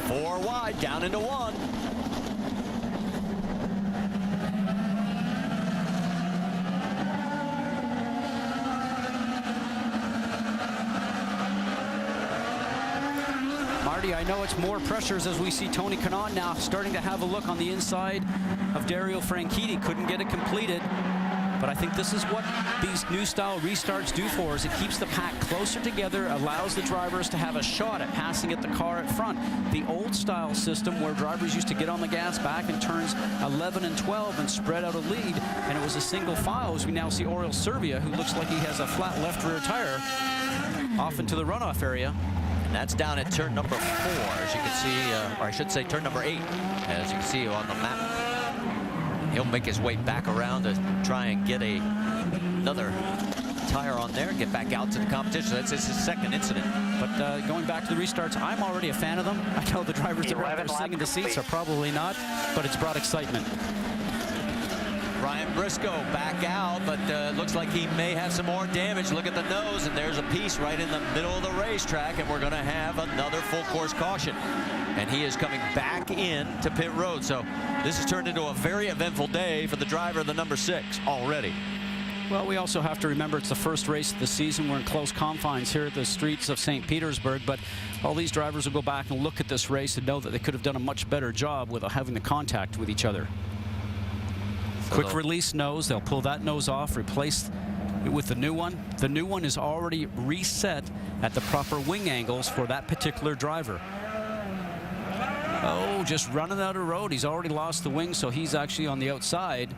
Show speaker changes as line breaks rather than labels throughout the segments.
4 wide, down into 1.
Marty, I know it's more pressures as we see Tony Kanaan now starting to have a look on the inside of Dario Franchitti. Couldn't get it completed, but I think this is what these new style restarts do for us. It keeps the pack closer together, allows the drivers to have a shot at passing at the car at front. The old style system where drivers used to get on the gas back in turns 11 and 12 and spread out a lead, and it was a single file, as we now see Oriol Servia, who looks like he has a flat left rear tire, off into the runoff area.
And that's down at turn number 4, as you can see, or I should say turn number 8, as you can see on the map. He'll make his way back around to try and get another tire on there and get back out to the competition. That's his second incident.
But going back to the restarts, I'm already a fan of them. I know the drivers that are out there sitting in the seats are probably not, but it's brought excitement.
Ryan Briscoe back out, but looks like he may have some more damage. Look at the nose, and there's a piece right in the middle of the racetrack, and we're going to have another full course caution. And he is coming back in to pit road. So this has turned into a very eventful day for the driver of the number 6 already.
Well, we also have to remember it's the first race of the season. We're in close confines here at the streets of St. Petersburg, but all these drivers will go back and look at this race and know that they could have done a much better job without having the contact with each other. Quick release nose, they'll pull that nose off, replace it with the new one. The new one is already reset at the proper wing angles for that particular driver. Oh, just running out of road. He's already lost the wing, so he's actually on the outside.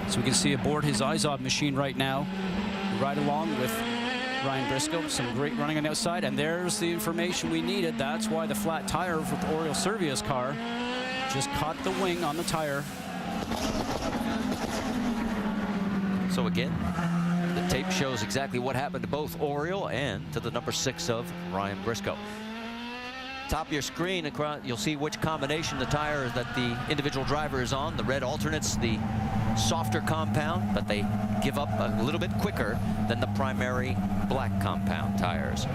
So we can see aboard his IZOB machine right now, right along with Ryan Briscoe. Some great running on the outside, and there's the information we needed. That's why the flat tire with Oriol Servia's car just caught the wing on the tire.
So again, the tape shows exactly what happened to both Oriol and to the number 6 of Ryan Briscoe. Top of your screen, you'll see which combination the tire that the individual driver is on. The red alternates the softer compound, but they give up a little bit quicker than the primary black compound tires.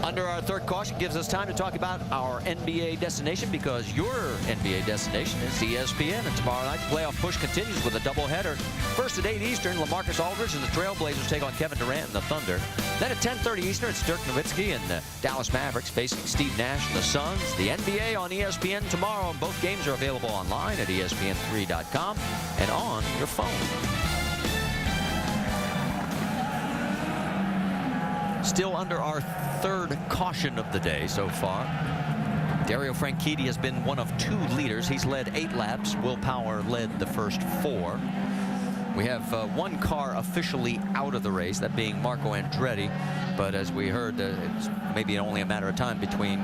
Under our third caution gives us time to talk about our NBA destination, because your NBA destination is ESPN. And tomorrow night, the playoff push continues with a doubleheader. First at 8 Eastern, LaMarcus Aldridge and the Trailblazers take on Kevin Durant and the Thunder. Then at 10:30 Eastern, it's Dirk Nowitzki and the Dallas Mavericks facing Steve Nash and the Suns. The NBA on ESPN tomorrow, and both games are available online at ESPN3.com and on your phone. Still under our third caution of the day so far. Dario Franchitti has been one of 2 leaders. He's led 8 laps. Will Power led the first 4. We have one car officially out of the race, that being Marco Andretti. But as we heard, it's maybe only a matter of time between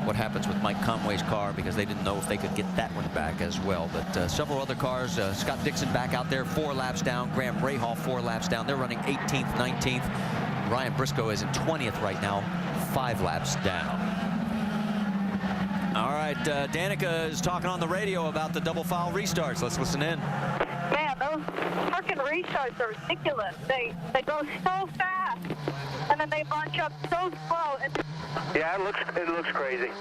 what happens with Mike Conway's car, because they didn't know if they could get that one back as well. But several other cars, Scott Dixon back out there, 4 laps down. Graham Rahal 4 laps down. They're running 18th, 19th. Ryan Briscoe is in 20th right now, 5 laps down. All right, Danica is talking on the radio about the double foul restarts. Let's listen in.
Man, those freaking restarts are ridiculous. They go so fast, and then they bunch up so slow.
Yeah, it looks crazy.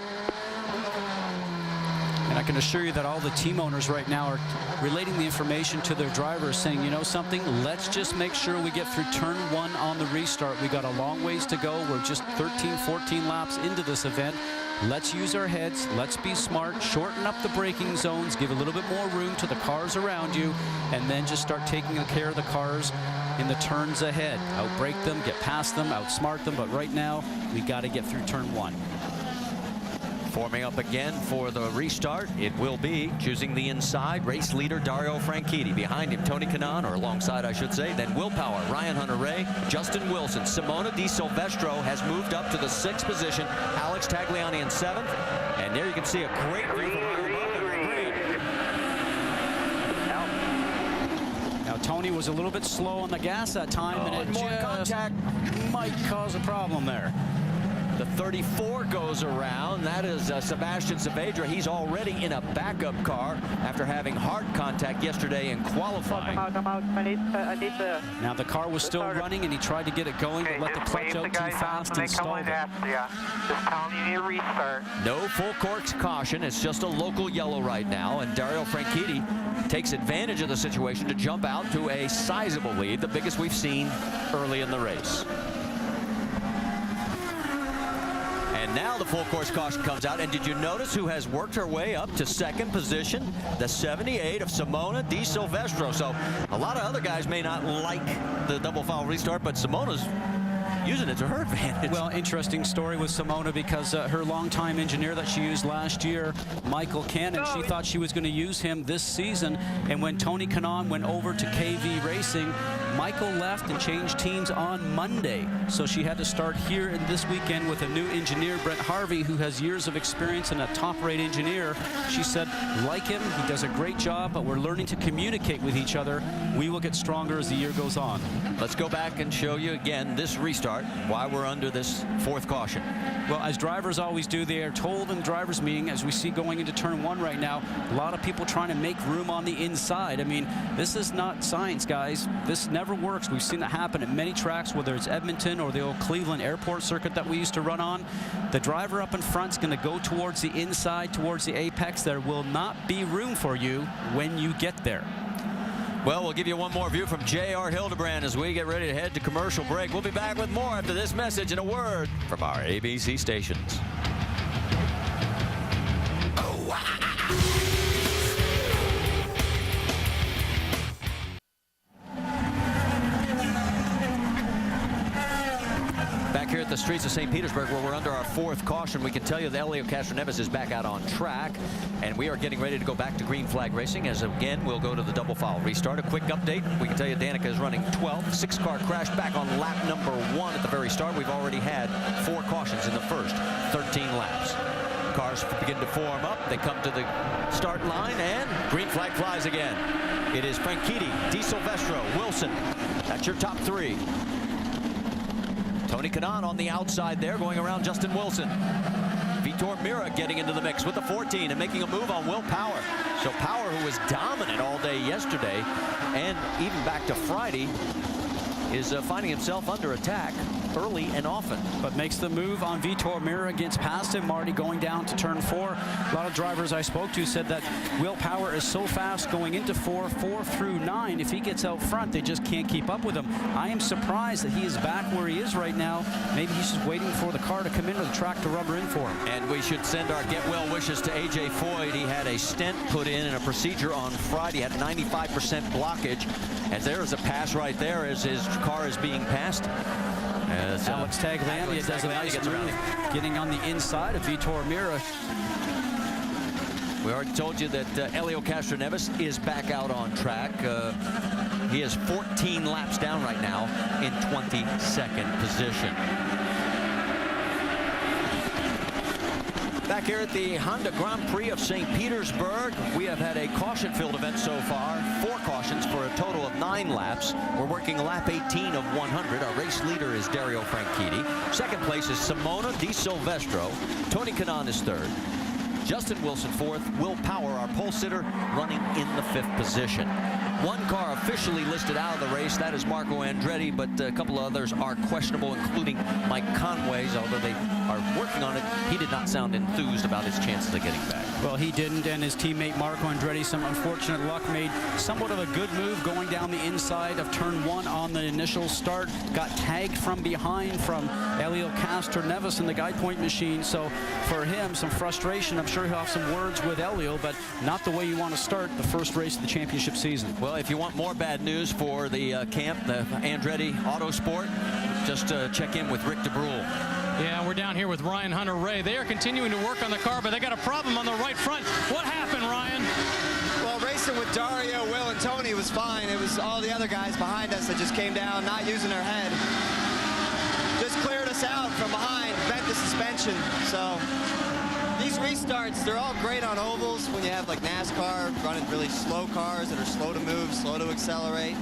And I can assure you that all the team owners right now are relating the information to their drivers, saying, you know something, let's just make sure we get through turn 1 on the restart. We got a long ways to go. We're just 13, 14 laps into this event. Let's use our heads. Let's be smart. Shorten up the braking zones. Give a little bit more room to the cars around you, and then just start taking care of the cars in the turns ahead. Outbrake them, get past them, outsmart them. But right now, we got to get through turn 1.
Forming up again for the restart, it will be choosing the inside race leader Dario Franchitti. Behind him, Tony Kanaan, or alongside, I should say. Then Will Power, Ryan Hunter-Reay, Justin Wilson. Simona Di Silvestro has moved up to the 6th position. Alex Tagliani in 7th. And there you can see a great lead from
Now, Tony was a little bit slow on the gas that time, and it
more
just
contact
might cause a problem there.
The 34 goes around. That is Sebastian Saavedra. He's already in a backup car after having hard contact yesterday in qualifying.
Come out. I need to...
Now the car was still running, and he tried to get it going, but let the clutch out too fast and stalled it.
Just telling you to restart.
No full course caution. It's just a local yellow right now, and Dario Franchitti takes advantage of the situation to jump out to a sizable lead, the biggest we've seen early in the race. And now the full course caution comes out. And did you notice who has worked her way up to second position? The 78 of Simona Di Silvestro. So a lot of other guys may not like the double foul restart, but Simona's using it to her advantage.
Well, interesting story with Simona, because her longtime engineer that she used last year, Michael Cannon, she thought she was going to use him this season. And when Tony Kanaan went over to KV Racing, Michael left and changed teams on Monday. So she had to start here in this weekend with a new engineer, Brent Harvey, who has years of experience and a top-rate engineer. She said, like him, he does a great job, but we're learning to communicate with each other. We will get stronger as the year goes on.
Let's go back and show you again this restart, why we're under this fourth caution.
Well, as drivers always do, they are told in the drivers' meeting, as we see going into turn one right now, a lot of people trying to make room on the inside. I mean, this is not science, guys. This never works. We've seen that happen at many tracks, whether it's Edmonton or the old Cleveland airport circuit that we used to run on. The driver up in front is going to go towards the inside, towards the apex. There will not be room for you when you get there.
Well, we'll give you one more view from J.R. Hildebrand as we get ready to head to commercial break. We'll be back with more after this message and a word from our ABC stations. Back here at the streets of St. Petersburg, where we're under our fourth caution, we can tell you that Helio Castroneves is back out on track, and we are getting ready to go back to green flag racing, as again we'll go to the double foul restart. A quick update, we can tell you Danica is running 12th. 6-car crash back on lap number 1 at the very start. We've already had 4 cautions in the first 13 laps. Cars begin to form up. They come to the start line, and green flag flies again. It is Franchitti, Di Silvestro, Wilson. That's your top 3. Tony Kanaan on the outside there, going around Justin Wilson. Vitor Mira getting into the mix with the 14 and making a move on Will Power. So Power, who was dominant all day yesterday and even back to Friday, is finding himself under attack early and often.
But makes the move on Vitor Mira, gets past him. Marty going down to turn 4. A lot of drivers I spoke to said that Will Power is so fast going into 4 through 9. If he gets out front, they just can't keep up with him. I am surprised that he is back where he is right now. Maybe he's just waiting for the car to come in or the track to rubber in for him.
And we should send our get well wishes to A.J. Foyt. He had a stent put in a procedure on Friday, had 95% blockage. And there's a pass right there as his car is being passed.
Alex Tagliani does a nice move, getting on the inside of Vitor Mira.
We already told you that Helio Castroneves is back out on track. He is 14 laps down right now in 22nd position. Back here at the Honda Grand Prix of St. Petersburg, we have had a caution-filled event so far. 4 cautions for a total of 9 laps. We're working lap 18 of 100. Our race leader is Dario Franchitti. Second place is Simona Di Silvestro. Tony Kanaan is 3rd. Justin Wilson 4th. Will Power, our pole sitter, running in the 5th position. 1 car officially listed out of the race. That is Marco Andretti, but a couple of others are questionable, including Mike Conway's. Although they are working on it, he did not sound enthused about his chances of getting back.
Well, he didn't, and his teammate Marco Andretti, some unfortunate luck, made somewhat of a good move going down the inside of turn 1 on the initial start. Got tagged from behind from Helio Castroneves in the guide point machine. So for him, some frustration. I'm sure he'll have some words with Helio, but not the way you want to start the first race of the championship season.
Well, if you want more bad news for the camp, the Andretti Autosport, just check in with Rick DeBrule.
Yeah, we're down here with Ryan Hunter-Ray. They are continuing to work on the car, but they got a problem on the right front. What happened, Ryan?
Well, racing with Dario, Will, and Tony was fine. It was all the other guys behind us that just came down, not using their head. Just cleared us out from behind, bent the suspension. So these restarts, they're all great on ovals when you have like NASCAR running really slow cars that are slow to move, slow to accelerate.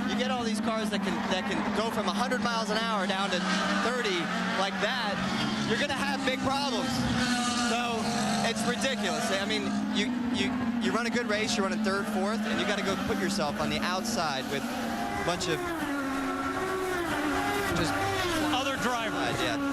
You get all these cars that can go from 100 miles an hour down to 30 like that. you're going to have big problems. So it's ridiculous. I mean, you run a good race, you're running third, fourth, and you got to go put yourself on the outside with a bunch of just
other drivers.
Yeah.